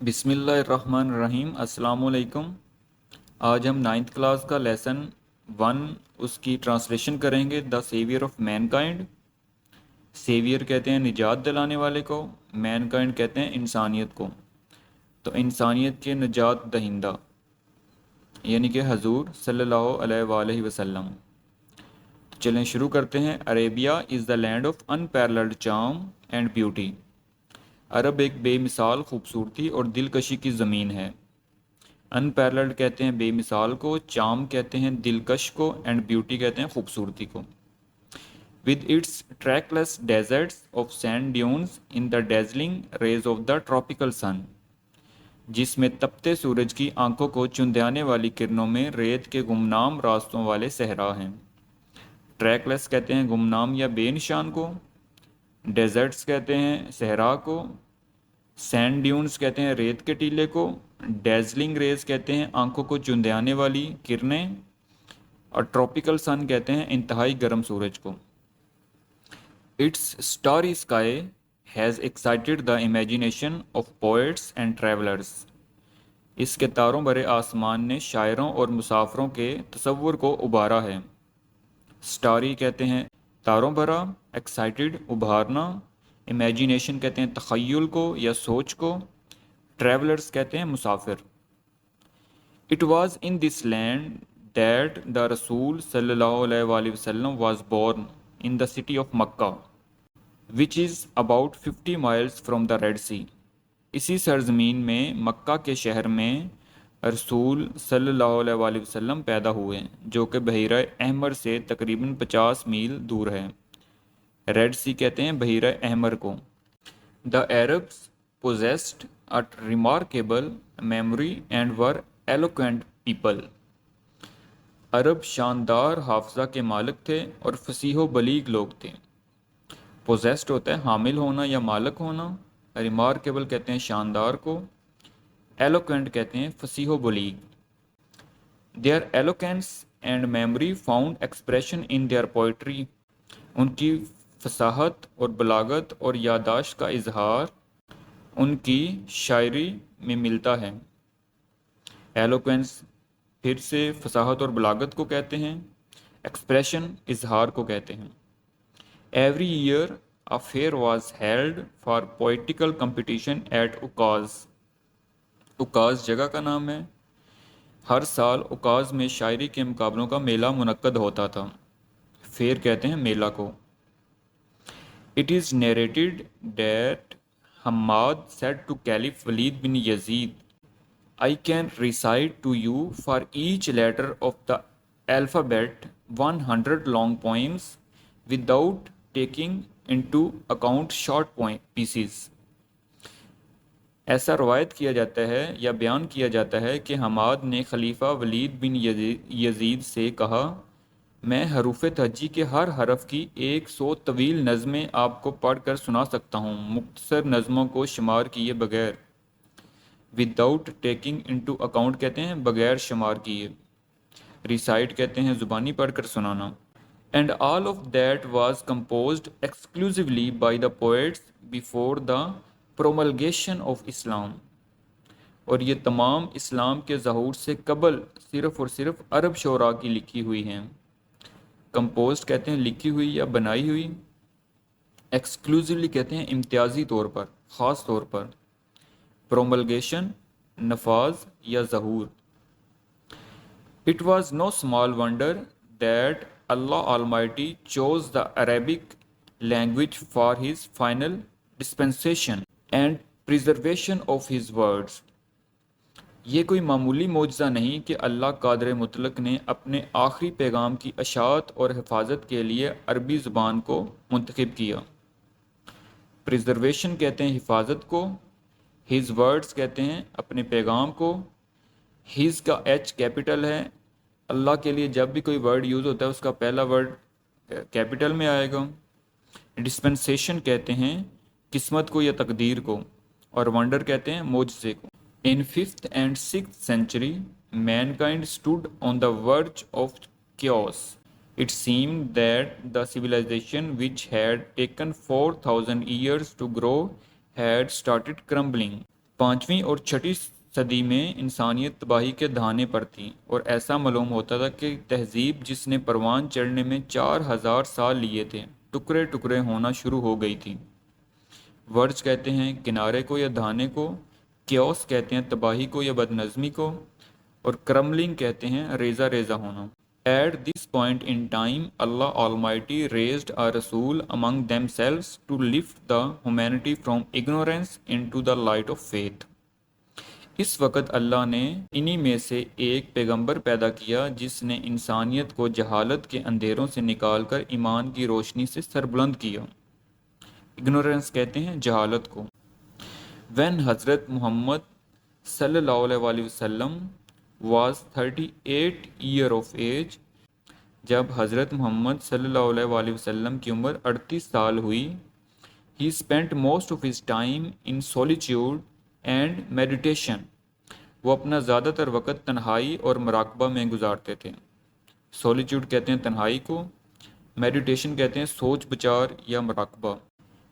بسم اللہ الرحمن الرحیم۔ السلام علیکم۔ آج ہم نائنتھ کلاس کا لیسن 1 اس کی ٹرانسلیشن کریں گے۔ The saviour of mankind. Saviour کہتے ہیں نجات دلانے والے کو، مین کائنڈ کہتے ہیں انسانیت کو۔ تو انسانیت کے نجات دہندہ یعنی کہ حضور صلی اللہ علیہ وآلہ وسلم۔ تو چلیں شروع کرتے ہیں۔ Arabia is the land of unparalleled charm and beauty. عرب ایک بے مثال خوبصورتی اور دلکشی کی زمین ہے۔ ان پیرلڈ کہتے ہیں بے مثال کو، چام کہتے ہیں دلکش کو، اینڈ بیوٹی کہتے ہیں خوبصورتی کو۔ With its trackless deserts of sand dunes in the dazzling rays of the tropical sun, جس میں تپتے سورج کی آنکھوں کو چندیانے والی کرنوں میں ریت کے گمنام راستوں والے صحرا ہیں۔ ٹریکلیس کہتے ہیں گمنام یا بے نشان کو، ڈیزرٹس کہتے ہیں صحرا کو، سینڈ ڈیونز کہتے ہیں ریت کے ٹیلے کو، ڈیزلنگ ریز کہتے ہیں آنکھوں کو چندیانے والی کرنیں، اور ٹراپیکل سن کہتے ہیں انتہائی گرم سورج کو۔ Its starry sky has excited the imagination of poets and travellers. اس کے تاروں بھرے آسمان نے شاعروں اور مسافروں کے تصور کو ابھارا ہے۔ اسٹاری کہتے ہیں تاروں بھرا، ایکسائٹیڈ ابھارنا، امیجینیشن کہتے ہیں تخیل کو یا سوچ کو، ٹریولرز کہتے ہیں مسافر۔ It was in this land that the رسول صلی اللہ علیہ وآلہ وسلم was born in the city of Mecca which is about 50 miles from the Red Sea. اسی سرزمین میں مکہ کے شہر میں رسول صلی اللہ علیہ وآلہ وسلم پیدا ہوئے، جو کہ بحیرہ احمر سے تقریباً 50 میل دور ہے۔ ریڈ سی کہتے ہیں بحیرہ احمر کو۔ دا Arabs possessed a remarkable memory and were eloquent people۔ عرب شاندار حافظہ کے مالک تھے اور فصیح و بلیغ لوگ تھے۔ possessed ہوتا ہے حامل ہونا یا مالک ہونا، remarkable کہتے ہیں شاندار کو، eloquent کہتے ہیں فصیح و بلیغ۔ Their eloquence and memory found expression in their poetry۔ ان کی فصاحت اور بلاغت اور یادداشت کا اظہار ان کی شاعری میں ملتا ہے۔ ایلوکوینس پھر سے فصاحت اور بلاغت کو کہتے ہیں، ایکسپریشن اظہار کو کہتے ہیں۔ Every year a fair was held for poetical competition at Okaz. Okaz جگہ کا نام ہے۔ ہر سال اوکاز میں شاعری کے مقابلوں کا میلہ منعقد ہوتا تھا۔ فیر کہتے ہیں میلہ کو۔ It is narrated that Hammad said to Caliph Walid bin Yazid, I can recite to you for each letter of the alphabet 100 long poems without taking into account short pieces۔ ایسا روایت کیا جاتا ہے یا بیان کیا جاتا ہے کہ حماد نے خلیفہ ولید بن یزید سے کہا، میں حروف تہجی کے ہر حرف کی 100 طویل نظمیں آپ کو پڑھ کر سنا سکتا ہوں، مختصر نظموں کو شمار کیے بغیر۔ وداؤٹ ٹیکنگ انٹو اکاؤنٹ کہتے ہیں بغیر شمار کیے۔ ریسائٹ کہتے ہیں زبانی پڑھ کر سنانا۔ And all of that was composed exclusively by the poets before the promulgation of Islam. اور یہ تمام اسلام کے ظہور سے قبل صرف اور صرف عرب شعراء کی لکھی ہوئی ہیں۔ کمپوزڈ کہتے ہیں لکھی ہوئی یا بنائی ہوئی، ایکسکلوزیولی کہتے ہیں امتیازی طور پر، خاص طور پر، پروملگیشن نفاذ یا ظہور۔ It was no small wonder that Allah Almighty chose the Arabic language for his final dispensation and preservation of his words۔ یہ کوئی معمولی معجزہ نہیں کہ اللہ قادر مطلق نے اپنے آخری پیغام کی اشاعت اور حفاظت کے لیے عربی زبان کو منتخب کیا۔ پریزرویشن کہتے ہیں حفاظت کو، ہز ورڈز کہتے ہیں اپنے پیغام کو۔ ہز کا ایچ کیپٹل ہے۔ اللہ کے لیے جب بھی کوئی ورڈ یوز ہوتا ہے اس کا پہلا ورڈ کیپٹل میں آئے گا۔ ڈسپنسیشن کہتے ہیں قسمت کو یا تقدیر کو، اور ونڈر کہتے ہیں معجزے کو۔ In 5th and 6th century, mankind stood on the verge of chaos۔ It seemed that the civilization which had taken 4,000 years to grow had started crumbling۔ 5ویں اور 6ٹھی صدی میں انسانیت تباہی کے دہانے پر تھی، اور ایسا معلوم ہوتا تھا کہ تہذیب جس نے پروان چڑھنے میں 4000 سال لیے تھے، ٹکڑے ٹکڑے ہونا شروع ہو گئی تھی۔ ورج کہتے ہیں کنارے کو یا دہانے کو، کیوس کہتے ہیں تباہی کو یا بدنظمی کو، اور کرملنگ کہتے ہیں ریزہ ریزہ ہونا۔ At this point in time, Allah Almighty raised a Rasul among themselves to lift the humanity from ignorance into the light of faith. اس وقت اللہ نے انہی میں سے ایک پیغمبر پیدا کیا جس نے انسانیت کو جہالت کے اندھیروں سے نکال کر ایمان کی روشنی سے سربلند کیا۔ اگنورینس کہتے ہیں جہالت کو۔ When حضرت محمد صلی اللہ علیہ وسلم was 38 year of age، جب حضرت محمد صلی اللہ علیہ وسلم کی عمر 38 سال ہوئی، he spent most of his time in solitude and meditation، وہ اپنا زیادہ تر وقت تنہائی اور مراقبہ میں گزارتے تھے۔ سولیچیوڈ کہتے ہیں تنہائی کو، میڈیٹیشن کہتے ہیں سوچ بچار یا مراقبہ۔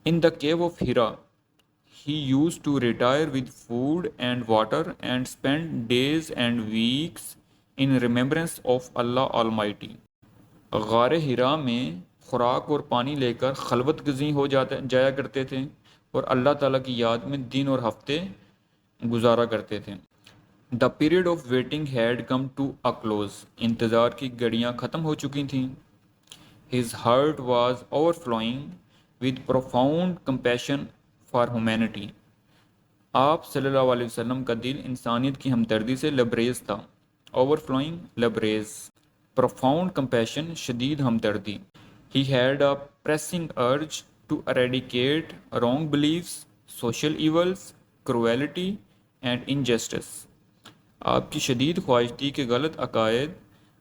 In the cave of Hira he used to retire with food and water and spend days and weeks in remembrance of Allah Almighty۔ غار ہرا میں خوراک اور پانی لے کر خلوت گزیں ہو جایا کرتے تھے اور اللہ تعالیٰ کی یاد میں دن اور ہفتے گزارا کرتے تھے۔ The period of waiting had come to a close، انتظار کی گھڑیاں ختم ہو چکی تھیں۔ His heart was overflowing with profound compassion for humanity، آپ صلی اللہ علیہ وسلم کا دل انسانیت کی ہمدردی سے لبریز تھا۔ overflowing لبریز، profound compassion شدید ہمدردی۔ He had a pressing urge to eradicate wrong beliefs, social evils, cruelty and injustice، آپ کی شدید خواہش تھی کہ غلط عقائد،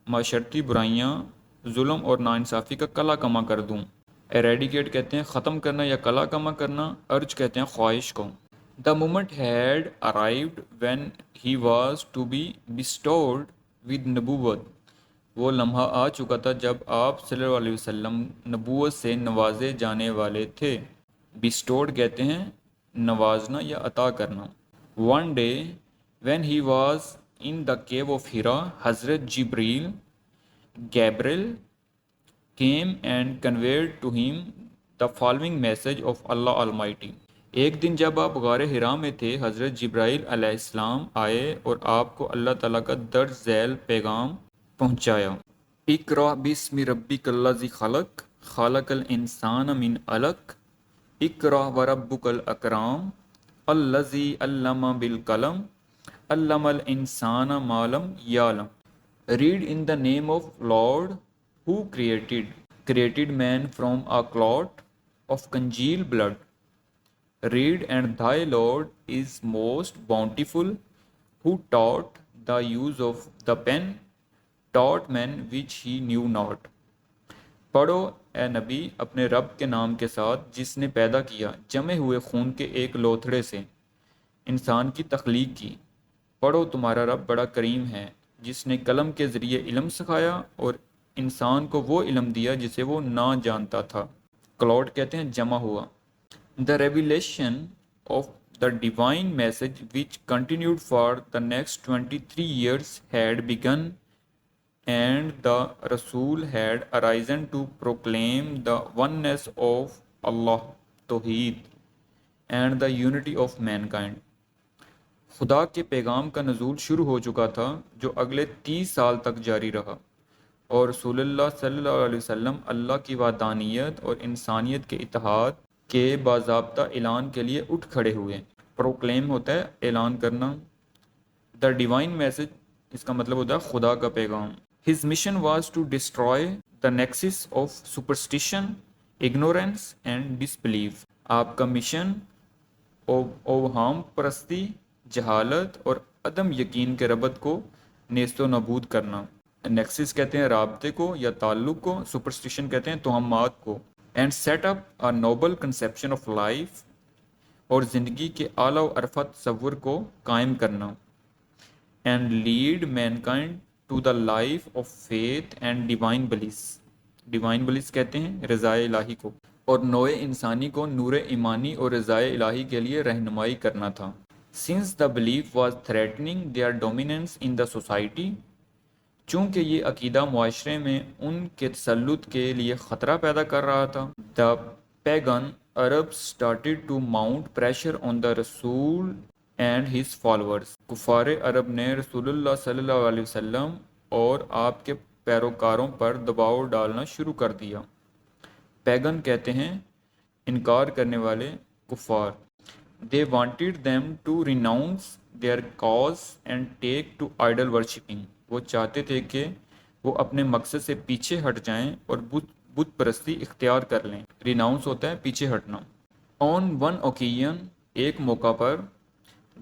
معاشرتی برائیاں، ظلم اور ناانصافی کا کلا کما کر دوں۔ ایریڈیکیٹ کہتے ہیں ختم کرنا یا کلا کما کرنا، ارج کہتے ہیں خواہش کو۔ The moment had arrived when he was to be bestowed with نبوت، وہ لمحہ آ چکا تھا جب آپ صلی اللہ علیہ وسلم نبوت سے نوازے جانے والے تھے۔ bestowed کہتے ہیں نوازنا یا عطا کرنا۔ One day when he was in the cave of Hira، حضرت Gabriel came and conveyed to him the following message of Allah Almighty۔ ایک دن جب آپ غار ہرا میں تھے، حضرت جبرائیل علیہ السلام آئے اور آپ کو اللہ تعالیٰ کا درج ذیل پیغام پہنچایا۔ اقرأ بسم ربک الذی خلق، خلق الانسان من علق، اقرأ وربک الاکرم، الذی علم بالقلم، علم الانسان ما لم یعلم۔ Read in the name of Lord who created man from a clot of congealed blood. Read, and thy Lord is most bountiful, who taught the use of the pen, taught men which he knew not۔ پڑھو اے نبی اپنے رب کے نام کے ساتھ جس نے پیدا کیا جمے ہوئے خون کے ایک لوتھڑے سے، انسان کی تخلیق کی۔ پڑھو تمہارا رب بڑا کریم ہے جس نے قلم کے ذریعے علم سکھایا اور انسان کو وہ علم دیا جسے وہ نہ جانتا تھا۔ کلاؤڈ کہتے ہیں جمع ہوا۔ The revelation of the divine message which continued for the next 23 years had begun, and the Rasul had arisen to proclaim the oneness of Allah, Tawheed, and the unity of mankind۔ خدا کے پیغام کا نزول شروع ہو چکا تھا جو اگلے 30 سال تک جاری رہا، اور رسول اللہ صلی اللہ علیہ وسلم اللہ کی وحدانیت اور انسانیت کے اتحاد کے باضابطہ اعلان کے لیے اٹھ کھڑے ہوئے۔ پروکلیم ہوتا ہے اعلان کرنا، دا ڈیوائن میسج اس کا مطلب ہوتا ہے خدا کا پیغام۔ His mission was to destroy the nexus of superstition, ignorance and disbelief, آپ کا مشن اوہام پرستی، جہالت اور عدم یقین کے ربط کو نیست و نابود کرنا۔ نیکسس کہتے ہیں رابطے کو یا تعلق کو، سپرسٹیشن کہتے ہیں توہمات کو۔ And set up a noble conception of life, اور زندگی کے اعلیٰ و عرفہ تصور کو قائم کرنا۔ And lead mankind to the life of faith and divine bliss, divine bliss کہتے ہیں رضائے الہی کو، اور نوع انسانی کو نور ایمانی اور رضائے الہی کے لیے رہنمائی کرنا تھا۔ since the belief was threatening their dominance in the society, چونکہ یہ عقیدہ معاشرے میں ان کے تسلط کے لیے خطرہ پیدا کر رہا تھا. The pagan Arabs started to mount pressure on the Rasul and his followers. کفار عرب نے رسول اللہ صلی اللہ علیہ وسلم اور آپ کے پیروکاروں پر دباؤ ڈالنا شروع کر دیا. پیگن کہتے ہیں انکار کرنے والے کفار. They wanted them to renounce their cause and take to idol worshipping. وہ چاہتے تھے کہ وہ اپنے مقصد سے پیچھے ہٹ جائیں اور بت پرستی اختیار کر لیں. ریناؤنس ہوتا ہے پیچھے ہٹنا. On one occasion, ایک موقع پر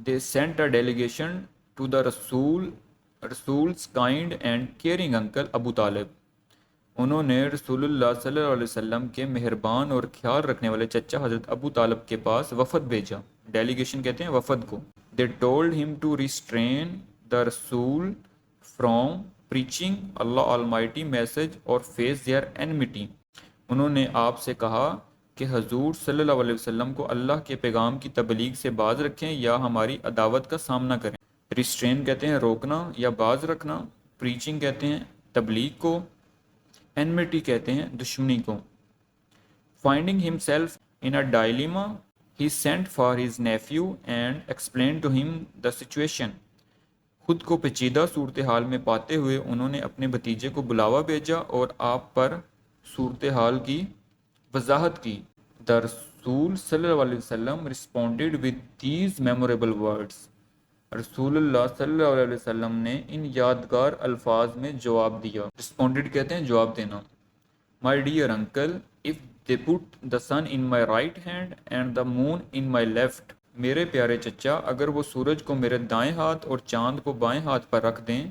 they sent a delegation to the Rasul's kind and caring uncle ابو طالب. انہوں نے رسول اللہ صلی اللہ علیہ وسلم کے مہربان اور خیال رکھنے والے چچا حضرت ابو طالب کے پاس وفد بھیجا. ڈیلیگیشن کہتے ہیں وفد کو. They told him to restrain the Rasul from preaching Allah Almighty message or face their enmity. انہوں نے آپ سے کہا کہ حضور صلی اللہ علیہ وسلم کو اللہ کے پیغام کی تبلیغ سے باز رکھیں یا ہماری عداوت کا سامنا کریں. ریسٹرین کہتے ہیں روکنا یا باز رکھنا. پریچنگ کہتے ہیں تبلیغ کو. enmity کہتے ہیں دشمنی کو. Finding himself in a dilemma, he sent for his nephew and explained to him the situation. خود کو پیچیدہ صورتحال میں پاتے ہوئے انہوں نے اپنے بھتیجے کو بلاوا بھیجا اور آپ پر صورتحال کی وضاحت کی. The رسول صلی اللہ علیہ وسلم responded with these memorable words. رسول اللہ صلی اللہ علیہ وسلم نے ان یادگار الفاظ میں جواب دیا. responded کہتے ہیں جواب دینا. My dear uncle, if they put the sun in my right hand and the moon in my left. میرے پیارے چچا اگر وہ سورج کو میرے دائیں ہاتھ اور چاند کو بائیں ہاتھ پر رکھ دیں.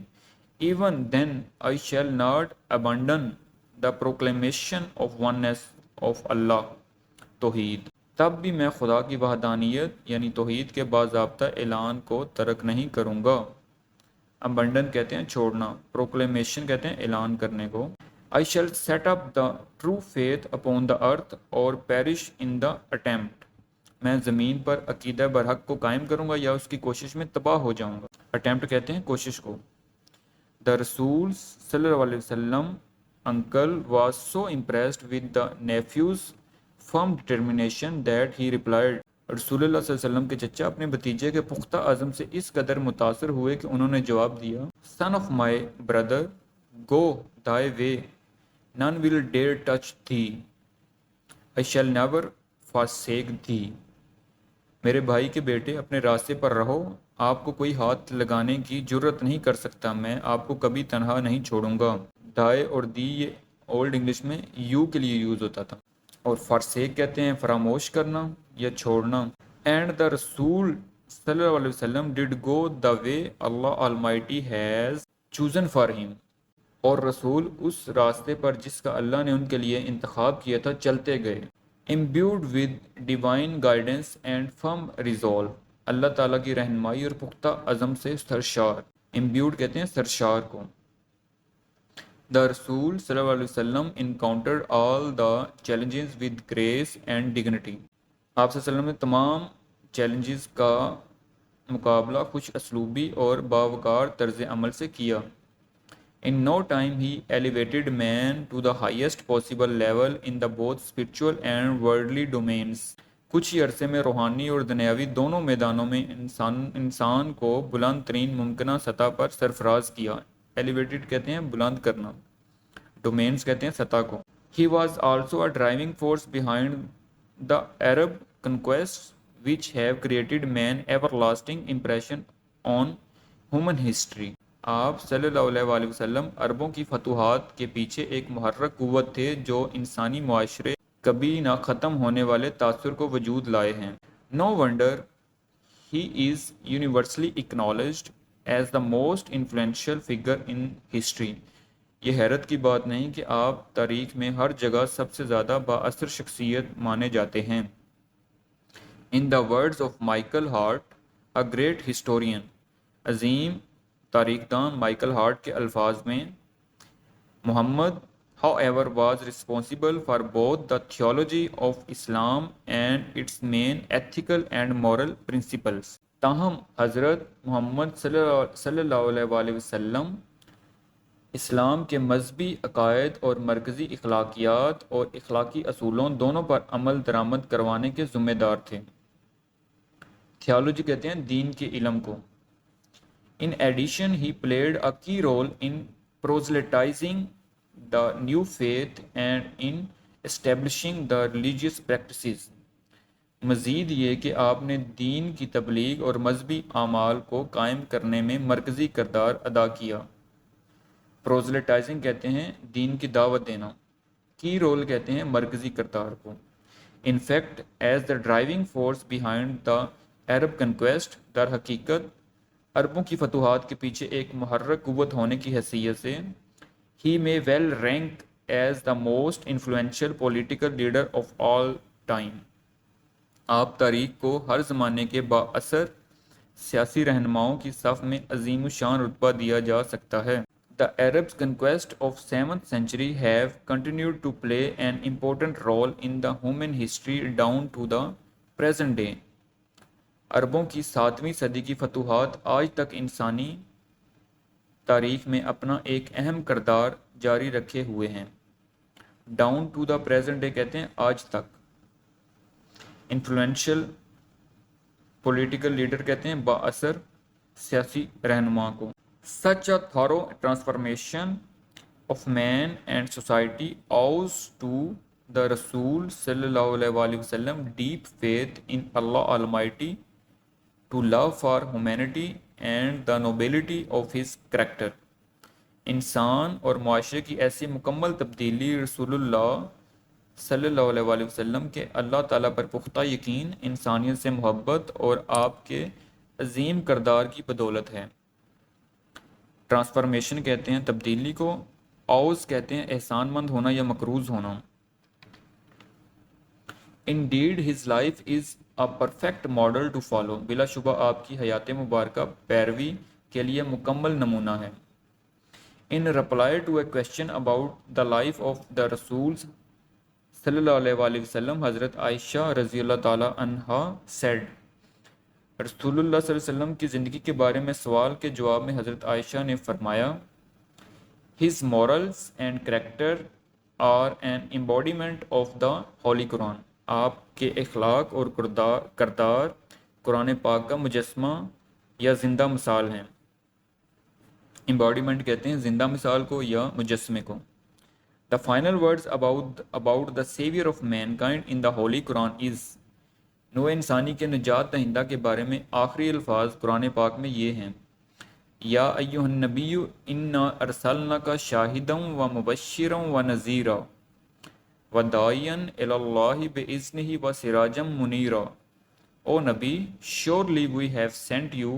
Even then I shall not abandon the proclamation of oneness of Allah. توحید. تب بھی میں خدا کی وحدانیت یعنی توحید کے باضابطہ اعلان کو ترک نہیں کروں گا. abandon کہتے ہیں چھوڑنا. proclamation کہتے ہیں اعلان کرنے کو. I shall set up the true faith upon the earth or perish in the attempt. میں زمین پر عقیدہ برحق کو قائم کروں گا یا اس کی کوشش میں تباہ ہو جاؤں گا. اٹیمپٹ کہتے ہیں کوشش کو. The رسول صلی اللہ علیہ وسلم uncle was so impressed with the nephew's firm determination that he replied. رسول اللہ صلی اللہ علیہ وسلم کے چچا اپنے بھتیجے کے پختہ عزم سے اس قدر متاثر ہوئے کہ انہوں نے جواب دیا. Son of my brother, go thy way, none will dare touch thee. I shall never forsake thee. میرے بھائی کے بیٹے اپنے راستے پر رہو. آپ کو کوئی ہاتھ لگانے کی جرت نہیں کر سکتا. میں آپ کو کبھی تنہا نہیں چھوڑوں گا. دائے اور دی یہ اولڈ انگلش میں یو کے لیے یوز ہوتا تھا. اور فارسیک کہتے ہیں فراموش کرنا یا چھوڑنا. اینڈ دا رسول صلی اللہ علیہ وسلم ڈڈ گو دا وے اللہ آلمائٹی ہیز چوزن فار ہم. اور رسول اس راستے پر جس کا اللہ نے ان کے لیے انتخاب کیا تھا چلتے گئے. imbued with divine guidance and firm resolve. اللہ تعالیٰ کی رہنمائی اور پختہ عزم سے سرشار. imbued کہتے ہیں سرشار کو. The رسول صلی اللہ علیہ وسلم encountered all the challenges with grace and dignity. آپ صلی اللہ علیہ وسلم نے تمام چیلنجز کا مقابلہ خوش اسلوبی اور باوقار طرز عمل سے کیا. In no time he elevated man to the highest possible level in the both spiritual and worldly domains. کچھ ہی عرصے میں روحانی اور دنیاوی دونوں میدانوں میں انسان کو بلند ترین ممکنہ سطح پر سرفراز کیا. Elevated کہتے ہیں بلند کرنا. Domains کہتے ہیں سطح کو. He was also a driving force behind the Arab conquests which have created man everlasting impression on human history. آپ صلی اللہ علیہ وآلہ وسلم عربوں کی فتوحات کے پیچھے ایک محرک قوت تھے جو انسانی معاشرے کبھی نہ ختم ہونے والے تاثر کو وجود لائے ہیں. No wonder he is universally acknowledged as the most influential figure in history. یہ حیرت کی بات نہیں کہ آپ تاریخ میں ہر جگہ سب سے زیادہ بااثر شخصیت مانے جاتے ہیں. In the words of Michael Hart, a great historian, عظیم تاریخ دان مائیکل ہارٹ کے الفاظ میں محمد however was responsible for both the theology of Islam and its main ethical and moral principles. تاہم حضرت محمد صلی اللہ علیہ وآلہ وسلم اسلام کے مذہبی عقائد اور مرکزی اخلاقیات اور اخلاقی اصولوں دونوں پر عمل درآمد کروانے کے ذمہ دار تھے۔ تھیالوجی کہتے ہیں دین کے علم کو۔ In addition, he played a key role in proselytizing the new faith and in establishing the religious practices. مزید یہ کہ آپ نے دین کی تبلیغ اور مذہبی اعمال کو قائم کرنے میں مرکزی کردار ادا کیا۔ پروزلیٹائزنگ کہتے ہیں دین کی دعوت دینا، کی رول کہتے ہیں مرکزی کردار کو۔ In fact as the driving force behind the Arab conquest, در حقیقت عربوں کی فتوحات کے پیچھے ایک محرک قوت ہونے کی حیثیت سے ہی میں will rank as the most influential political leader of all time, آپ تاریخ کو ہر زمانے کے با اثر سیاسی رہنماؤں کی صف میں عظیم الشان رتبہ دیا جا سکتا ہے۔ The Arabs' conquest of 7th century have continued to play an important role in the human history down to the present day. عربوں کی 7ویں صدی کی فتوحات آج تک انسانی تاریخ میں اپنا ایک اہم کردار جاری رکھے ہوئے ہیں۔ Down to the present day کہتے ہیں آج تک۔ انفلوئنشل پولیٹیکل لیڈر کہتے ہیں با اثر سیاسی رہنما کو۔ Such a thorough transformation of man and society owes to the Rasul sallallahu alaihi wasallam deep faith in Allah Almighty, to love for humanity and the nobility of his character. انسان اور معاشرے کی ایسی مکمل تبدیلی رسول اللہ صلی اللہ علیہ وآلہ وسلم کے اللہ تعالیٰ پر پختہ یقین، انسانیت سے محبت اور آپ کے عظیم کردار کی بدولت ہے۔ ٹرانسفارمیشن کہتے ہیں تبدیلی کو، اوز کہتے ہیں احسان مند ہونا یا مقروض ہونا۔ Indeed, his life is a perfect model to follow. بلا شبہ آپ کی حیات مبارکہ پیروی کے لیے مکمل نمونہ ہے۔ In reply to a question about the life of the Rasul صلی اللہ علیہ وآلہ وسلم، حضرت عائشہ رضی اللہ تعالیٰ عنہا said، رسول اللہ صلی اللہ علیہ وسلم کی زندگی کے بارے میں سوال کے جواب میں حضرت عائشہ نے فرمایا، His morals and character are an embodiment of the Holy Quran. آپ کے اخلاق اور کردار قرآن پاک کا مجسمہ یا زندہ مثال ہیں۔ Embodiment کہتے ہیں زندہ مثال کو یا مجسمے کو۔ The final words about the savior of mankind in the Holy Quran is، نوع انسانی کے نجات دہندہ کے بارے میں آخری الفاظ قرآن پاک میں یہ ہیں، یا ایھا النبی انا ارسلناک شاہدا و مبشرا و نذیرا و داعیا الی اللہ باذنہ و سراجا منیرا۔ او نبی، surely we have sent you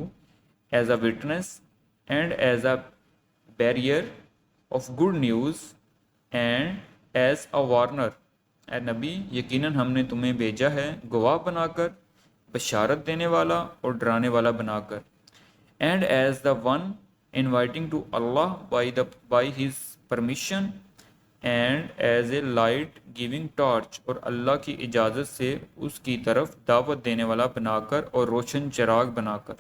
as a witness and as a bearer of good news and as a warner۔ اے نبی، یقیناً ہم نے تمہیں بھیجا ہے گواہ بنا کر، بشارت دینے والا اور ڈرانے والا بنا کر، and as the one inviting to Allah by his permission and as a light giving torch, اور اللہ کی اجازت سے اس کی طرف دعوت دینے والا بنا کر اور روشن چراغ بنا کر۔